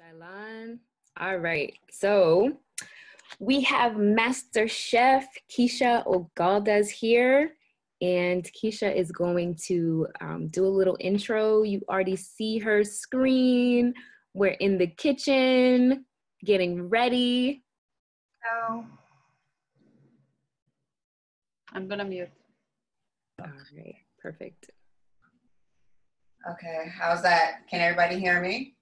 Shailan. All right, so we have Master Chef Keesha O'Galdez here, and Keesha is going to do a little intro. You already see her screen. We're in the kitchen, getting ready. No. I'm gonna mute. All right, perfect. Okay, how's that? Can everybody hear me?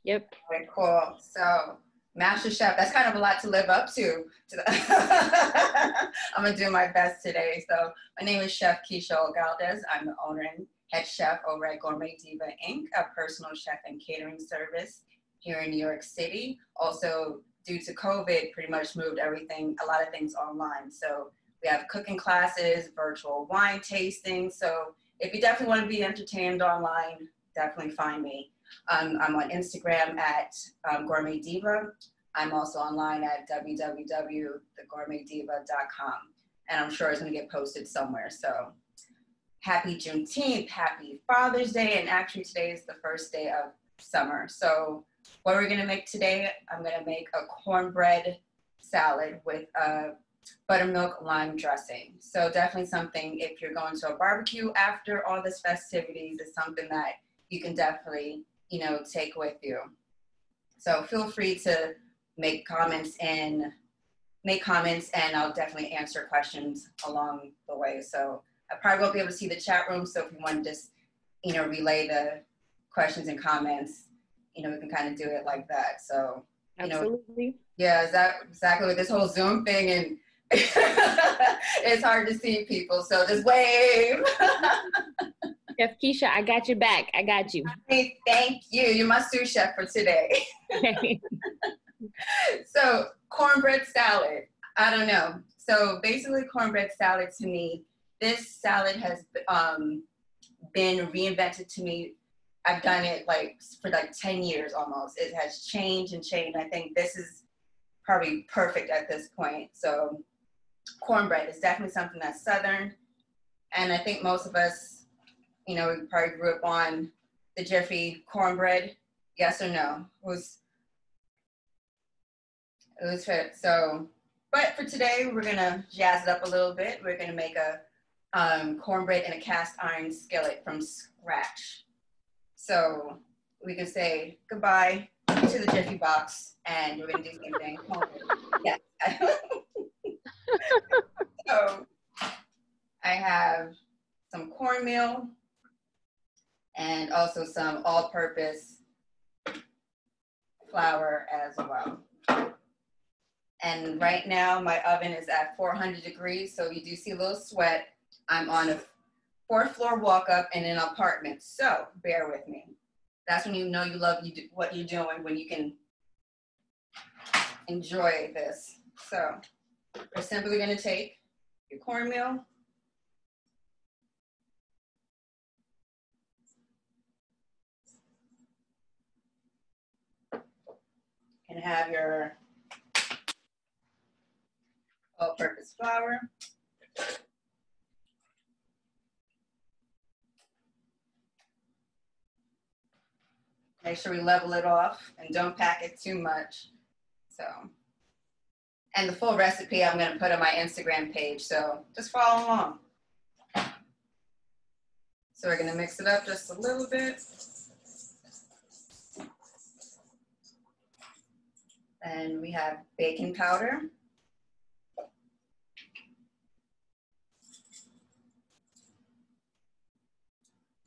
Yep. Okay, cool. So, Master Chef, that's kind of a lot to live up to. I'm gonna do my best today. So, my name is Chef Keesha O'Galdez. I'm the owner and head chef over at Gourmet Diva, Inc., a personal chef and catering service here in New York City. Also, due to COVID, pretty much moved a lot of things online. So, we have cooking classes, virtual wine tasting. So, if you definitely want to be entertained online, definitely find me. I'm on Instagram at Gourmet Diva. I'm also online at www.thegourmetdiva.com. And I'm sure it's going to get posted somewhere. So happy Juneteenth, happy Father's Day. And actually today is the first day of summer. So what we're going to make today, I'm going to make a cornbread salad with buttermilk lime dressing. So definitely something, if you're going to a barbecue after all this festivities, it's something that you can definitely, take with you. So feel free to make comments and I'll definitely answer questions along the way. So I probably won't be able to see the chat room. So if you want to just, relay the questions and comments, we can kind of do it like that. So, Absolutely. Yeah, is that exactly with this whole Zoom thing, and it's hard to see people. So just wave. Chef Keesha, I got your back. I got you. Hey, thank you. You're my sous chef for today. So cornbread salad. I don't know. So basically cornbread salad to me, this salad has been reinvented to me. I've done it for 10 years almost. It has changed and changed. I think this is probably perfect at this point. So cornbread is definitely something that's Southern. And I think most of us, we probably grew up on the Jiffy cornbread. Yes or no? It was fit. So, but for today, we're gonna jazz it up a little bit. We're gonna make a cornbread in a cast iron skillet from scratch. So we can say goodbye to the Jiffy box, and we're gonna do the same thing. Yeah. So I have some cornmeal and also some all-purpose flour as well. And right now my oven is at 400 degrees, so you do see a little sweat. I'm on a 4th floor walk-up in an apartment, so bear with me. That's when you know you love what you're doing, when you can enjoy this. So we're simply gonna take your cornmeal, and have your all-purpose flour. Make sure we level it off and don't pack it too much. So, and the full recipe I'm going to put on my Instagram page, so just follow along. So we're going to mix it up just a little bit. And we have baking powder.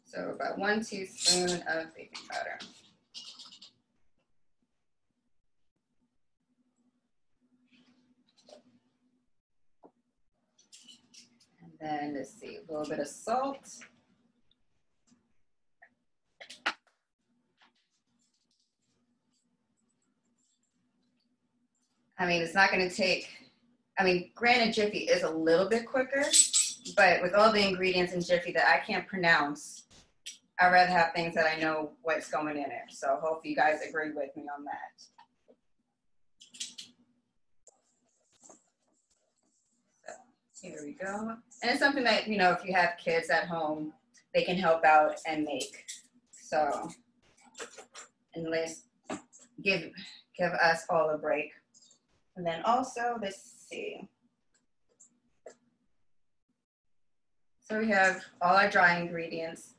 So about 1 teaspoon of baking powder. And then let's see, a little bit of salt. It's not going to take, granted Jiffy is a little bit quicker, but with all the ingredients in Jiffy that I can't pronounce, I'd rather have things that I know what's going in it. So hopefully you guys agree with me on that. So here we go. And it's something that, if you have kids at home, they can help out and make. So and let's give us all a break. And then also, let's see. So we have all our dry ingredients.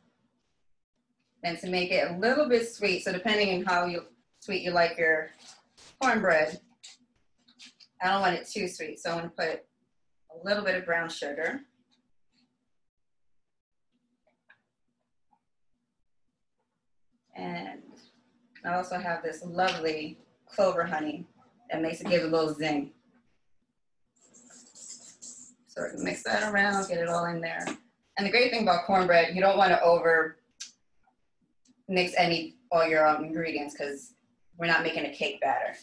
And to make it a little bit sweet, so depending on how sweet you like your cornbread, I don't want it too sweet, so I'm gonna put a little bit of brown sugar. And I also have this lovely clover honey that makes it give a little zing. So we're gonna mix that around, get it all in there. And the great thing about cornbread, you don't want to over mix all your ingredients because we're not making a cake batter.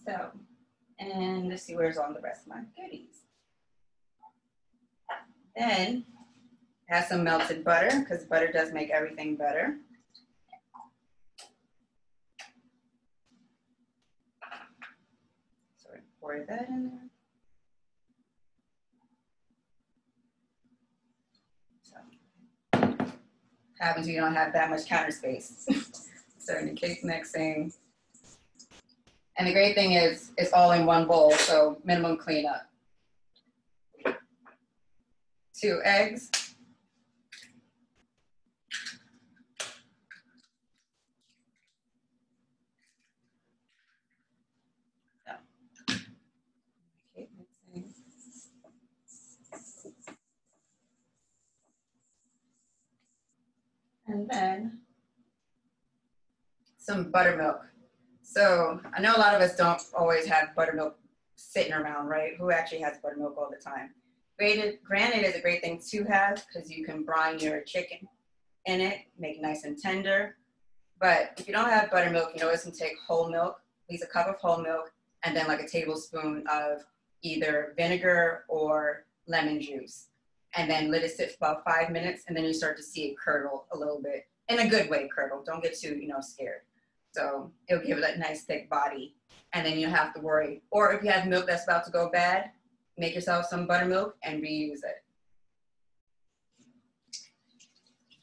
So, and let's see where's all the rest of my goodies. Then add some melted butter because butter does make everything better. So we pour that in there. Happens when you don't have that much counter space. So in the cake mixing. And the great thing is it's all in one bowl, so minimum cleanup. 2 eggs. Cake mixing. And then some buttermilk. So I know a lot of us don't always have buttermilk sitting around, right? Who actually has buttermilk all the time? Granted is a great thing to have because you can brine your chicken in it, make it nice and tender. But if you don't have buttermilk, you always can take whole milk, at least a cup of whole milk, and then like a tablespoon of either vinegar or lemon juice. And then let it sit for about 5 minutes, and then you start to see it curdle a little bit. In a good way, curdle. Don't get too, scared. So it'll give it a nice thick body, and then you don't have to worry. Or if you have milk that's about to go bad, make yourself some buttermilk and reuse it.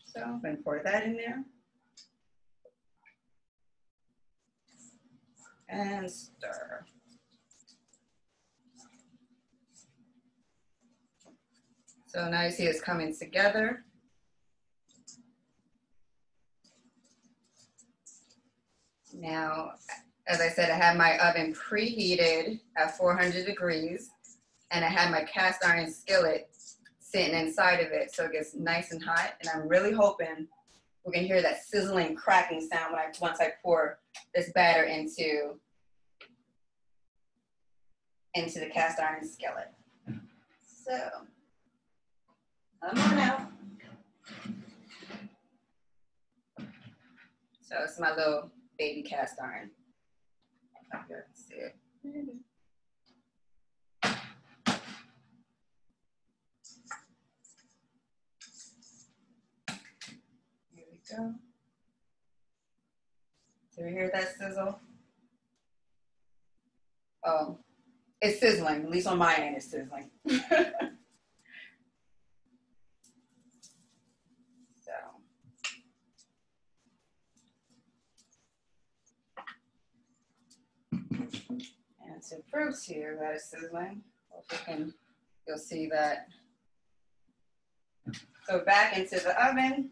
So I'm going to pour that in there. And stir. So now you see it's coming together. Now, as I said, I had my oven preheated at 400 degrees, and I had my cast iron skillet sitting inside of it, so it gets nice and hot. And I'm really hoping we're gonna hear that sizzling, cracking sound once I pour this batter into the cast iron skillet. So, come on out. So it's my little baby cast iron. I can see it. Here we go. Do you hear that sizzle? Oh, it's sizzling. At least on my end, it's sizzling. And some fruits here that is sizzling. Hopefully you'll see that. So back into the oven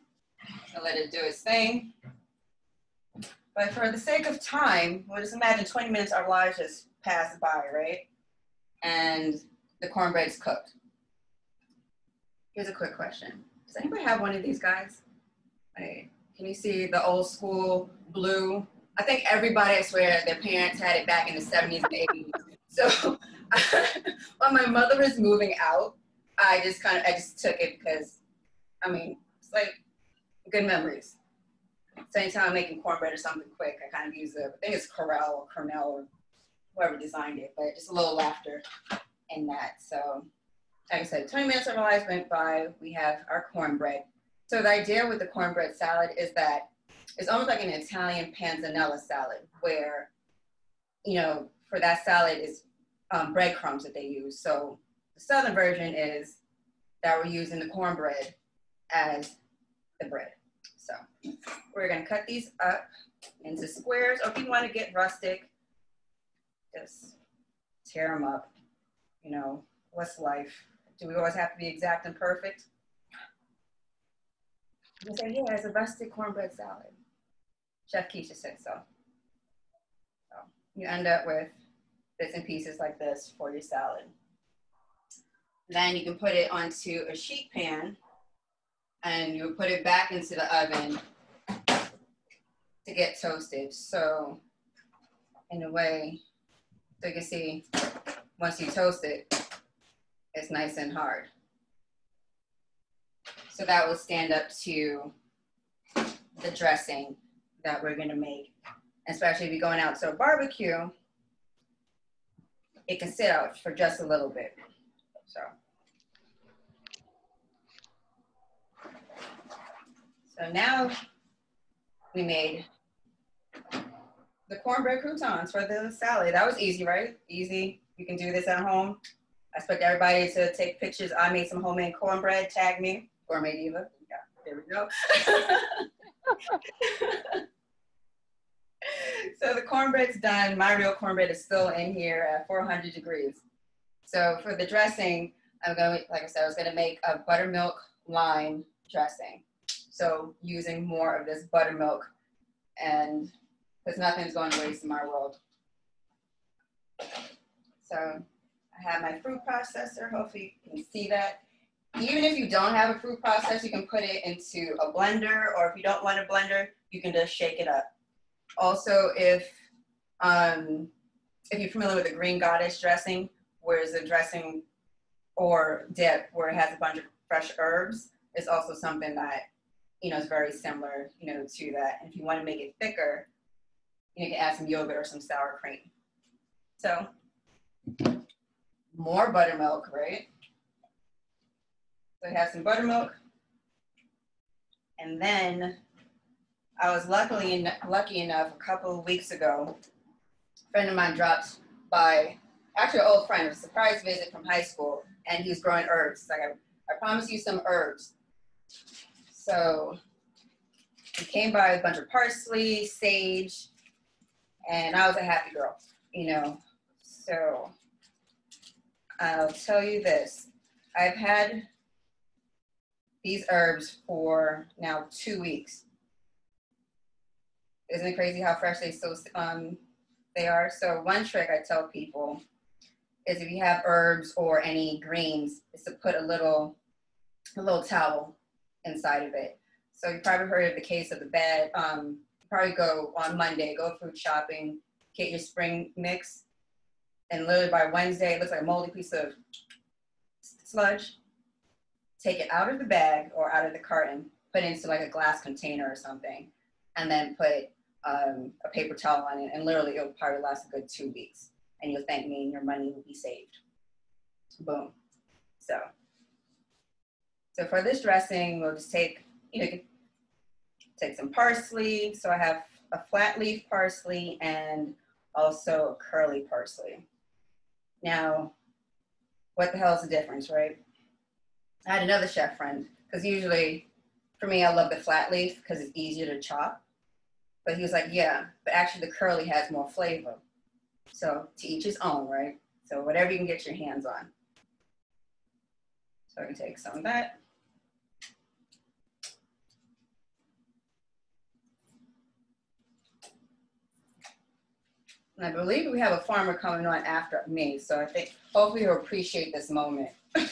and let it do its thing. But for the sake of time, we'll just imagine 20 minutes our lives just passed by, right? And the cornbread's cooked. Here's a quick question. Does anybody have one of these guys? Wait, can you see the old school blue? I think everybody, I swear, their parents had it back in the 70s and 80s. So when my mother was moving out, I just took it because, it's like good memories. So anytime I'm making cornbread or something quick, I kind of use I think it's Cornell or whoever designed it, but just a little laughter in that. So like I said, 20 minutes of our lives went by, we have our cornbread. So the idea with the cornbread salad is that it's almost like an Italian panzanella salad where, for that salad is breadcrumbs that they use. So the southern version is that we're using the cornbread as the bread. So we're gonna cut these up into squares, or if you wanna get rustic, just tear them up. You know, what's life? Do we always have to be exact and perfect? You say, yeah, it's a rustic cornbread salad. Chef Keesha said so. So you end up with bits and pieces like this for your salad. Then you can put it onto a sheet pan and you put it back into the oven to get toasted. So in a way, so you can see once you toast it, it's nice and hard. So that will stand up to the dressing that we're gonna make. Especially if you're going out to a barbecue, it can sit out for just a little bit. So now we made the cornbread croutons for the salad. That was easy, right? Easy. You can do this at home. I expect everybody to take pictures. I made some homemade cornbread. Tag me, Gourmet Diva. Yeah, there we go. So the cornbread's done. My real cornbread is still in here at 400 degrees. So for the dressing, I'm going, like I said, I was going to make a buttermilk lime dressing. So using more of this buttermilk, and because nothing's going to waste in my world. So I have my fruit processor. Hopefully you can see that. Even if you don't have a fruit processor, you can put it into a blender, or if you don't want a blender, you can just shake it up. Also, if you're familiar with the green goddess dressing, where it's a dressing or dip where it has a bunch of fresh herbs, it's also something that, you know, is very similar, you know, to that. And if you want to make it thicker, you can add some yogurt or some sour cream. So more buttermilk, right? So we have some buttermilk. And then I was lucky enough a couple of weeks ago, a friend of mine dropped by, actually an old friend, a surprise visit from high school, and he was growing herbs. He's like, I promised you some herbs. So he came by with a bunch of parsley, sage, and I was a happy girl, you know. So I'll tell you this, I've had these herbs for now 2 weeks. Isn't it crazy how fresh they are? So one trick I tell people is if you have herbs or any greens, is to put a little towel inside of it. So you probably heard of the case of the bad, probably go on Monday, go food shopping, get your spring mix, and literally by Wednesday, it looks like a moldy piece of sludge. Take it out of the bag or out of the carton, put it into like a glass container or something, and then put a paper towel on it, and literally it'll probably last a good 2 weeks. And you'll thank me and your money will be saved. Boom. So for this dressing, we'll just take some parsley. So I have a flat leaf parsley and also curly parsley. Now, what the hell is the difference, right? I had another chef friend, because usually for me, I love the flat leaf because it's easier to chop. But he was like, yeah, but actually the curly has more flavor. So to each his own, right? So whatever you can get your hands on. So I can take some of that. And I believe we have a farmer coming on after me. So I think hopefully he'll appreciate this moment. That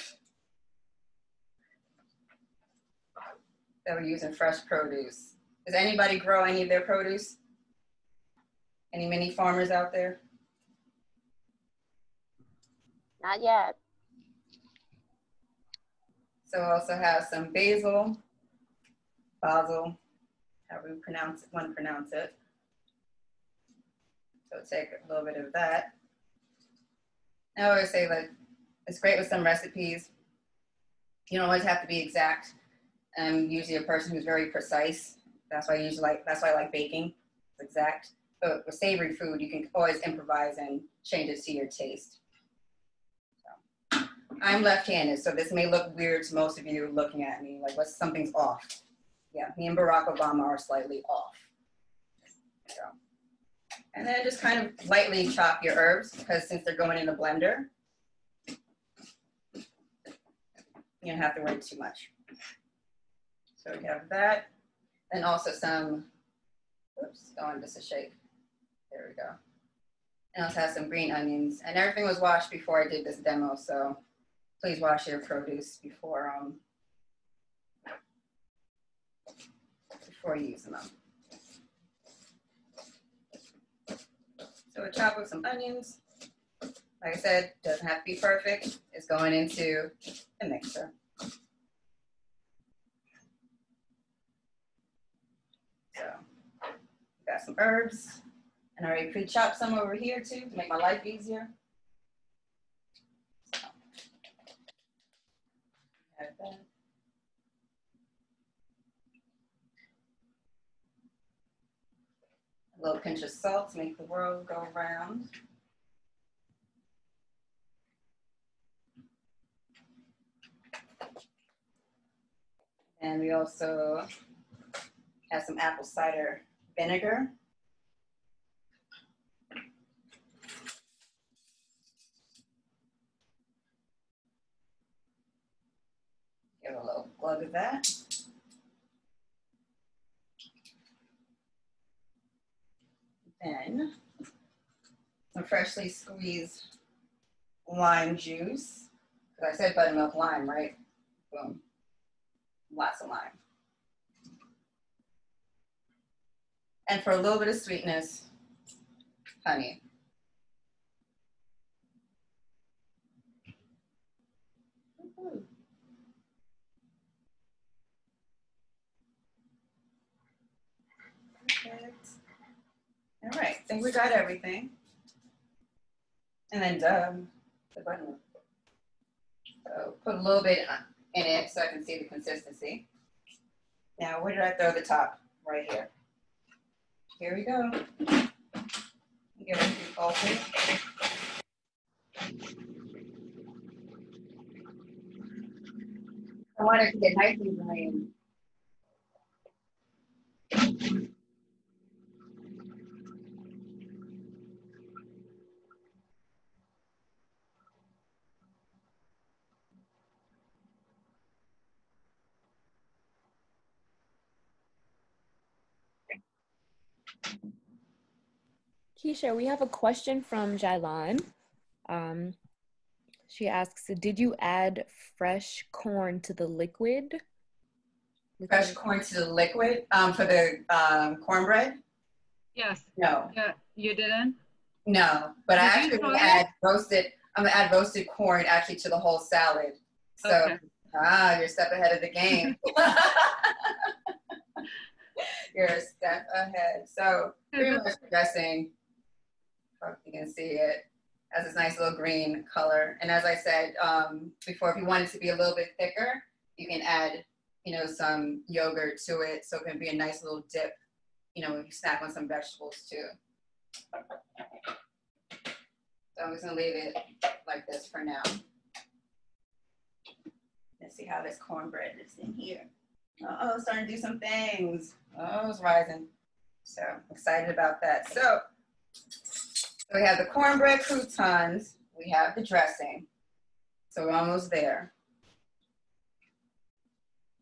we're using fresh produce. Does anybody grow any of their produce? Any mini farmers out there? Not yet. So I also have some basil, however you want to pronounce it. So take a little bit of that. I always say, like, it's great with some recipes. You don't always have to be exact. I'm usually a person who's very precise. That's why I like baking. It's exact. But with savory food, you can always improvise and change it to your taste. So, I'm left-handed, so this may look weird to most of you looking at me, like something's off. Yeah, me and Barack Obama are slightly off. So, and then just kind of lightly chop your herbs because since they're going in the blender, you don't have to worry too much. So we have that. And also some, oops, going just a shake. There we go. And also have some green onions. And everything was washed before I did this demo, so please wash your produce before using them. So we chop with some onions. Like I said, doesn't have to be perfect. It's going into the mixer. So got some herbs, and I already pre-chopped some over here too to make my life easier. So, have that. A little pinch of salt to make the world go round. And we also have some apple cider vinegar. Give a little glug of that. Then some freshly squeezed lime juice. Because I said buttermilk lime, right? Boom. Lots of lime. And for a little bit of sweetness, honey. Perfect. All right, I think we got everything. And then the buttermilk. So put a little bit in it so I can see the consistency. Now, where did I throw the top? Right here. Here we go. Give it a few pulses. I want it to get nice and green. Keesha, we have a question from Jailan. She asks, did you add fresh corn to the liquid? Fresh corn to the liquid for the cornbread? Yes. No. Yeah, you didn't? No, but I actually gonna add roasted. I'm gonna add roasted corn actually to the whole salad. So Okay. you're a step ahead of the game. You're a step ahead. So pretty much dressing. You can see it has this nice little green color. And as I said before, if you want it to be a little bit thicker, you can add, some yogurt to it. So it can be a nice little dip, if you snack on some vegetables too. So I'm just gonna leave it like this for now. Let's see how this cornbread is in here. Oh, starting to do some things. Oh, it's rising. So excited about that. So we have the cornbread croutons. We have the dressing. So we're almost there.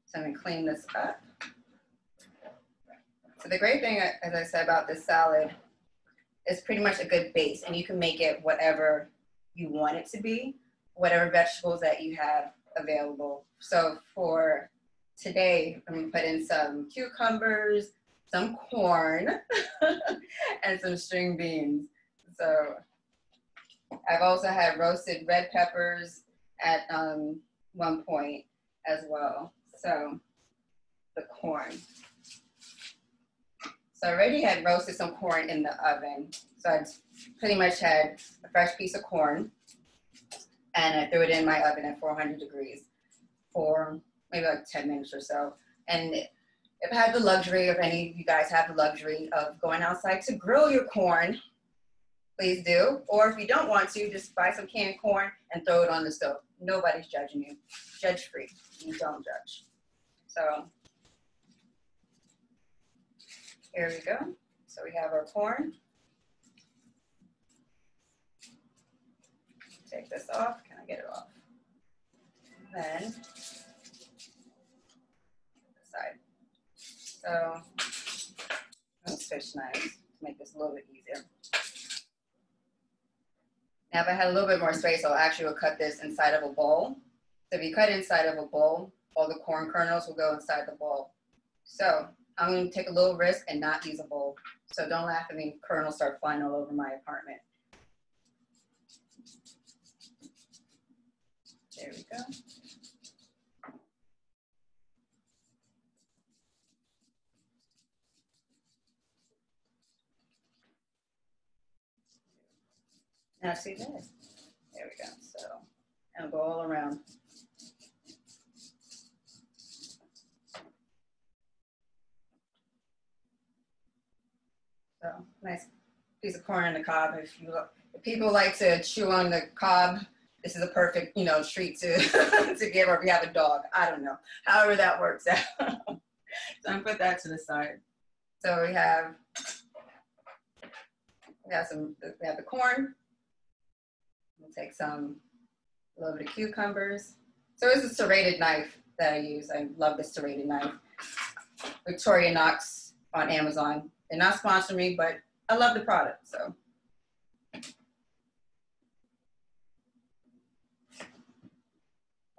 So I'm gonna clean this up. So the great thing, as I said about this salad, is pretty much a good base, and you can make it whatever you want it to be, whatever vegetables that you have available. So for today, I'm gonna put in some cucumbers, some corn, and some string beans. So I've also had roasted red peppers at one point as well. So the corn. So I already had roasted some corn in the oven. So I pretty much had a fresh piece of corn, and I threw it in my oven at 400 degrees for maybe like 10 minutes or so. And if I had the luxury, if any of you guys have the luxury of going outside to grill your corn, please do. Or if you don't want to, just buy some canned corn and throw it on the stove. Nobody's judging you. Judge free. You don't judge. So Here we go. So we have our corn. Take this off. Can I get it off? Then side. So I'm gonna switch knives to make this a little bit easier. Now, if I had a little bit more space, I'll actually cut this inside of a bowl. So if you cut inside of a bowl, all the corn kernels will go inside the bowl. So I'm going to take a little risk and not use a bowl. So don't laugh at me, kernels start flying all over my apartment. There we go. Now see this. There we go. So I'll go all around. So nice piece of corn on the cob. If people like to chew on the cob, this is a perfect, treat to to give, or if you have a dog. I don't know. However that works out. So I'm gonna put that to the side. So we have the corn. We'll take a little bit of cucumbers. So it's a serrated knife that I use. I love this serrated knife. Victorinox on Amazon. They're not sponsoring me, but I love the product, so.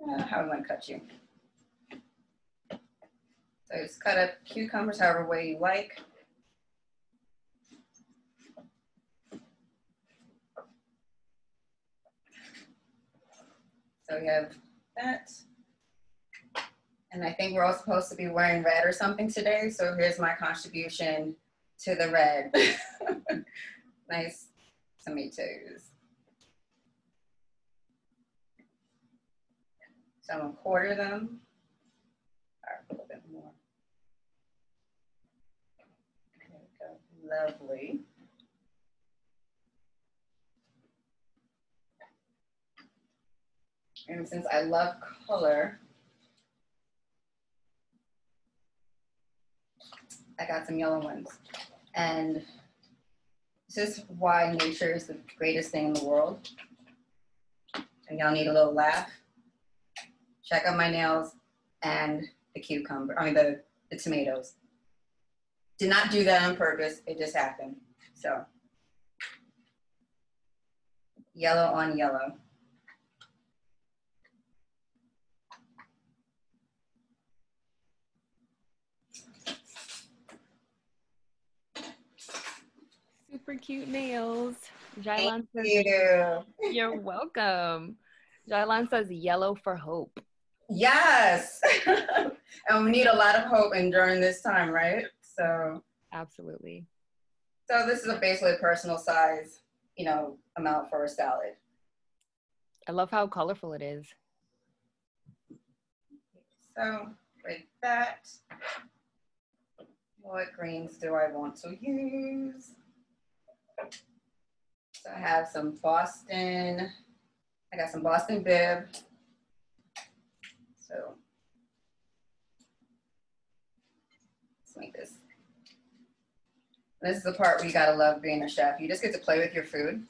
How am I gonna cut you? So just cut up cucumbers however way you like. So we have that. And I think we're all supposed to be wearing red or something today. So here's my contribution to the red. Nice tomatoes. So I'm gonna quarter them. A little bit more. There we go, lovely. And since I love color, I got some yellow ones. And this is why nature is the greatest thing in the world. And y'all need a little laugh. Check out my nails and the the tomatoes. Did not do that on purpose, it just happened. So, yellow on yellow. Super cute nails. Thank you. You're welcome. Jailan says yellow for hope. Yes. And we need a lot of hope during this time, right? So. Absolutely. So this is basically a personal size, amount for a salad. I love how colorful it is. So with that, what greens do I want to use? So I have some Boston. I got some Boston Bib. So let's make this. This is the part where you gotta love being a chef. You just get to play with your food.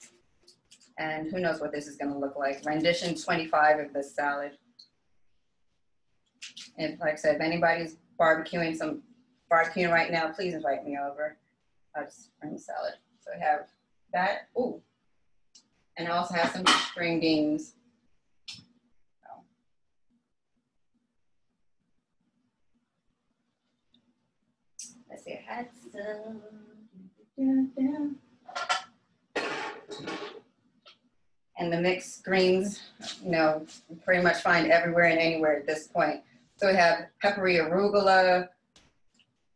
And who knows what this is gonna look like. Rendition 25 of this salad. And like I said, if anybody's barbecuing right now, please invite me over. I'll just bring the salad. So I have that. Ooh. And I also have some string beans. Let's see, I had some. And the mixed greens, you pretty much find everywhere and anywhere at this point. So we have peppery arugula.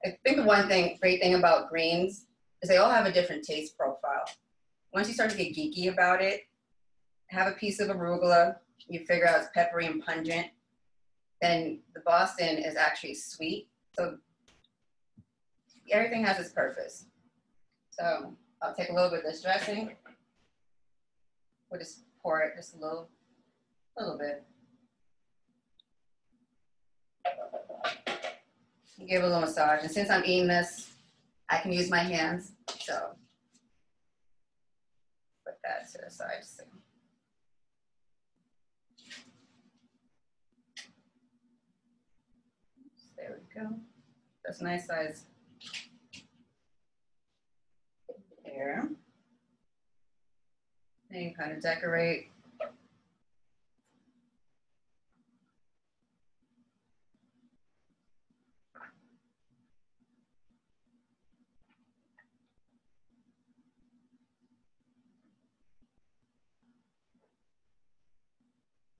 I think the great thing about greens is they all have a different taste profile. Once you start to get geeky about it, have a piece of arugula, you figure out it's peppery and pungent. Then the Boston is actually sweet. So everything has its purpose. So I'll take a little bit of this dressing. We'll just pour it just a little bit. Give it a little massage. And since I'm eating this, I can use my hands, so put that to the side. So. There we go. That's a nice size. There. Then you kind of decorate.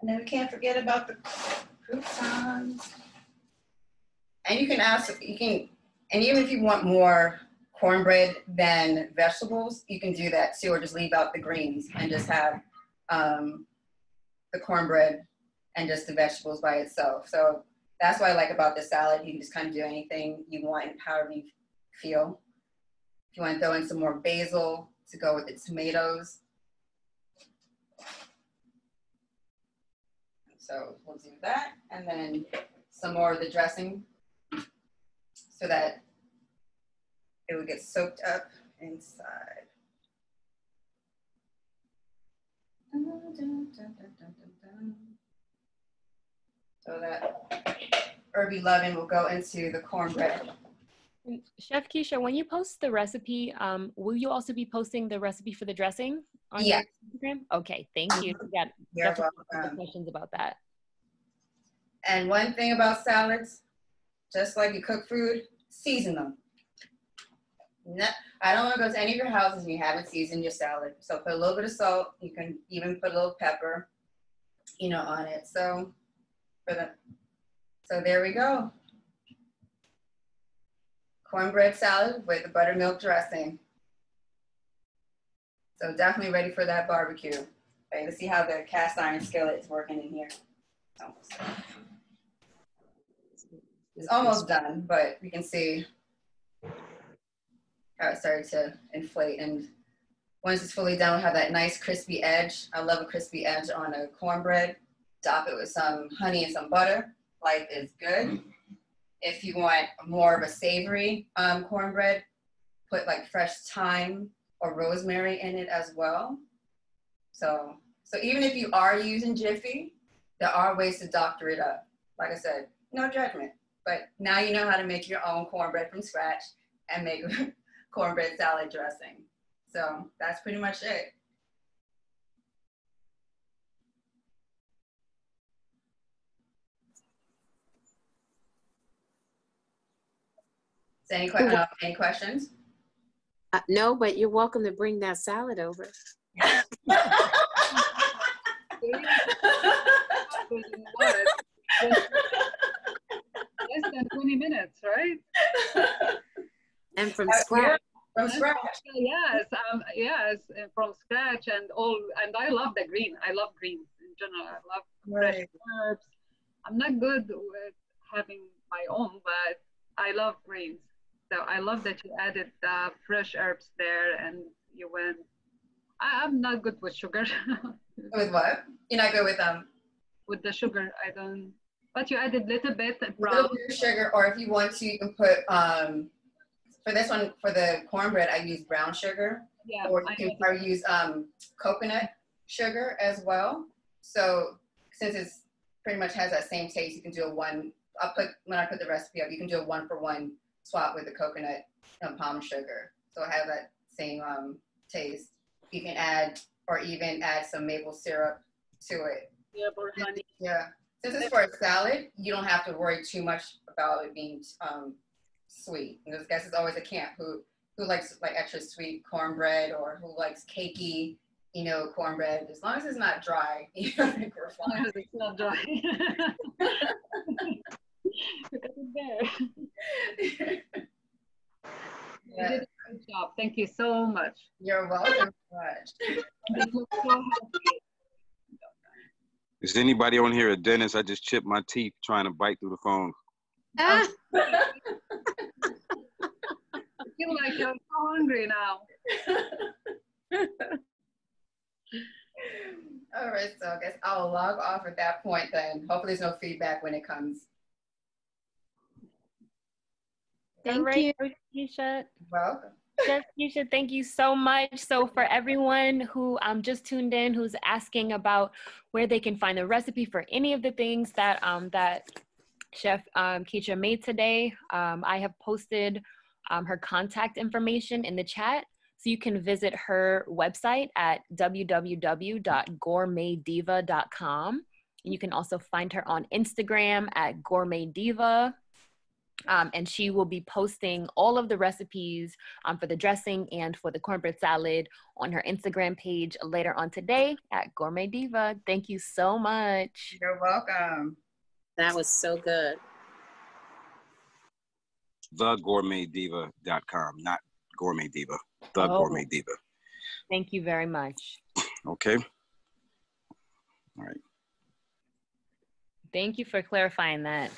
And then we can't forget about the croutons. And you can ask, and even if you want more cornbread than vegetables, you can do that too, or just leave out the greens and just have the cornbread and just the vegetables by itself. So that's what I like about this salad. You can just kind of do anything you want, however you feel. If you want to throw in some more basil to go with the tomatoes. So we'll do that, and then some more of the dressing so that it would get soaked up inside. So that herby loving will go into the cornbread. Chef Keesha, when you post the recipe, will you also be posting the recipe for the dressing on your Instagram? Okay, thank you. Yeah, You're welcome. Questions about that. And one thing about salads, just like you cook food, season them. No, I don't want to go to any of your houses and you haven't seasoned your salad. So put a little bit of salt. You can even put a little pepper, on it. So there we go. Cornbread salad with the buttermilk dressing. So definitely ready for that barbecue. Okay, let's see how the cast iron skillet is working in here. It's almost done, but you can see how it started to inflate. And once it's fully done, we'll have that nice crispy edge. I love a crispy edge on a cornbread. Dop it with some honey and some butter. Life is good. If you want more of a savory cornbread, put like fresh thyme or rosemary in it as well. So even if you are using Jiffy, there are ways to doctor it up. Like I said, no judgment. But now you know how to make your own cornbread from scratch and make cornbread salad dressing. So that's pretty much it. So any questions? No, but you're welcome to bring that salad over. Less than 20 minutes, right? And from scratch. From scratch. Yes, yes, from scratch and I love the green. I love greens in general. I love fresh herbs. I'm not good with having my own, but I love greens. So I love that you added fresh herbs there, and you went. I'm not good with sugar. With what? You're not good with With the sugar, I don't. But you added little bit brown. A little bit of sugar, or if you want to, you can put for this one, for the cornbread, I use brown sugar. Yeah. Or you can use coconut sugar as well. So since it's pretty much has that same taste, you can do a one. When I put the recipe up, you can do a 1-for-1 swap with the coconut palm sugar. So it has that same taste. You can add, or even add some maple syrup to it. Yeah, or honey. Yeah. Since it's for a salad, you don't have to worry too much about it being sweet. And I guess it's always a camp who likes like extra sweet cornbread, or who likes cakey, cornbread. As long as it's not dry, I think we're fine. As long as it's not dry. You got it there. You did a good job. Thank you so much. You're welcome so much. This looks so healthy. Is anybody on here a dentist? I just chipped my teeth trying to bite through the phone. Ah. I feel like I'm so hungry now. All right, so I guess I'll log off at that point then. Hopefully there's no feedback when it comes. Thank you. Keesha. Welcome. Chef Keesha, thank you so much. So for everyone who just tuned in, who's asking about where they can find the recipe for any of the things that that Chef Keesha made today, I have posted her contact information in the chat. So you can visit her website at www.gourmetdiva.com. And you can also find her on Instagram at Gourmet Diva. And she will be posting all of the recipes for the dressing and for the cornbread salad on her Instagram page later on today at Gourmet Diva. Thank you so much. You're welcome. That was so good. TheGourmetDiva.com, not Gourmet Diva. The Gourmet Diva. Thank you very much. Okay. All right. Thank you for clarifying that.